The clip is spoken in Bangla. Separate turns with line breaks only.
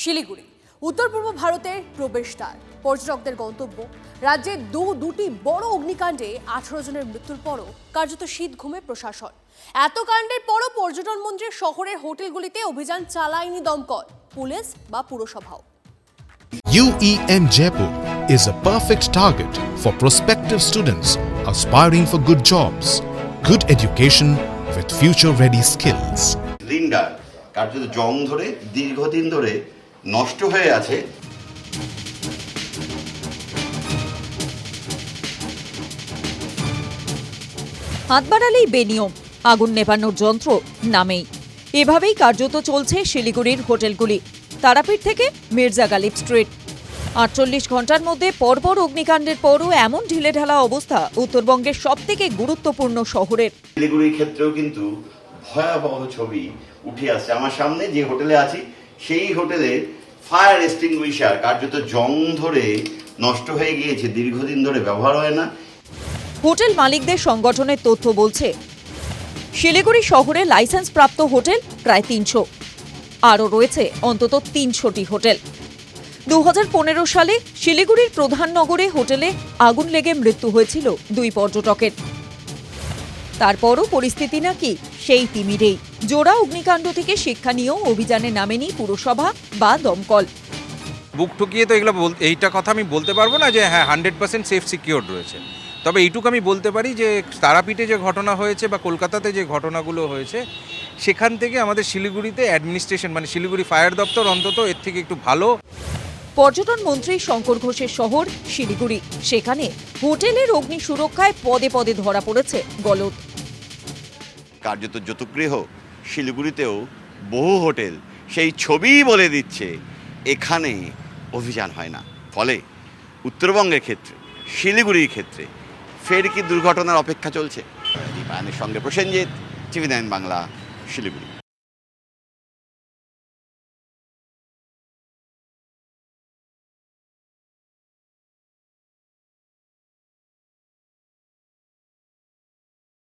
শিলিগুড়ি উত্তর পূর্ব ভারতের প্রবেশদ্বার, পর্যটকদের গন্তব্য। রাজ্যে দুটি বড় অগ্নিকাণ্ডে 18 জনের মৃত্যুর পরও কার্যত শীত ঘুমে প্রশাসন। এত কাণ্ডের পরও পর্যটন মন্ত্রী শহরের হোটেলগুলিতে অভিযান চালায়নি দমকল, পুলিশ বা পুরসভাও।
UEM Jaipur is a perfect target for prospective students aspiring for good jobs, good education with future-ready skills.
Cylinder কার্যত জং ধরে দীর্ঘদিন ধরে নষ্ট হয়ে আছে।
হাত বাড়ালেই বেনিয়ম, আগুন নেভানোর যন্ত্র নামেই। এভাবেই কার্যত চলছে শিলিগুড়ির হোটেলগুলি। তারাপীঠ থেকে মির্জা গালিব স্ট্রিট। 48 ঘন্টার মধ্যে পরপর অগ্নিকাণ্ডের পরও এমন ঢিলেঢালা অবস্থা উত্তরবঙ্গের সবথেকে গুরুত্বপূর্ণ শহরের।
শিলিগুড়ির ক্ষেত্রেও কিন্তু ভয়াবহ ছবি উঠে আসছে। আমার সামনে যে হোটেলে আছি সেই হোটেলে ফায়ার এক্সটিংগুইশার কার্যত জং ধরে নষ্ট হয়ে গিয়েছে, দীর্ঘদিন ধরে ব্যবহার হয় না।
হোটেল মালিকদের সংগঠনের তথ্য বলছে, শিলিগুড়ি শহরে লাইসেন্স প্রাপ্ত হোটেল প্রায় 300, আরও রয়েছে অন্তত 300টি হোটেল। 2015 সালে শিলিগুড়ির প্রধান নগরে হোটেলে আগুন লেগে মৃত্যু হয়েছিল 2 পর্যটকের। তারপরও পরিস্থিতি নাকি সেই তিমিরেই। জোড়া অগ্নিকাণ্ড থেকে শিক্ষা নিয়েও অভিযানে নামেনি পুরসভা বা দমকল।
বুক ঠুকিয়ে তো এইটা কথা আমি বলতে পারবো না যে হ্যাঁ 100% সেফ সিকিউরড রয়েছে। তবে এইটুকু আমি বলতে পারি যে তারাপীঠে যে ঘটনা হয়েছে বা কলকাতাতে যে ঘটনাগুলো হয়েছে সেখান থেকে আমাদের শিলিগুড়িতে অ্যাডমিনিস্ট্রেশন মানে শিলিগুড়ি ফায়ার দপ্তর অন্তত এর থেকে একটু ভালো।
পর্যটন মন্ত্রী শঙ্কর ঘোষের শহর শিলিগুড়ি, সেখানে হোটেলের অগ্নি সুরক্ষায় পদে পদে ধরা পড়েছে গলদ।
কার্যত যতগৃহ শিলিগুড়িতেও বহু হোটেল সেই ছবিই বলে দিচ্ছে এখানে অভিযান হয় না। ফলে উত্তরবঙ্গের ক্ষেত্রে শিলিগুড়ির ক্ষেত্রে ফের কি দুর্ঘটনার অপেক্ষা চলছে? দীপায়নের সঙ্গে প্রসেনজিৎ, TV9 বাংলা, শিলিগুড়ি।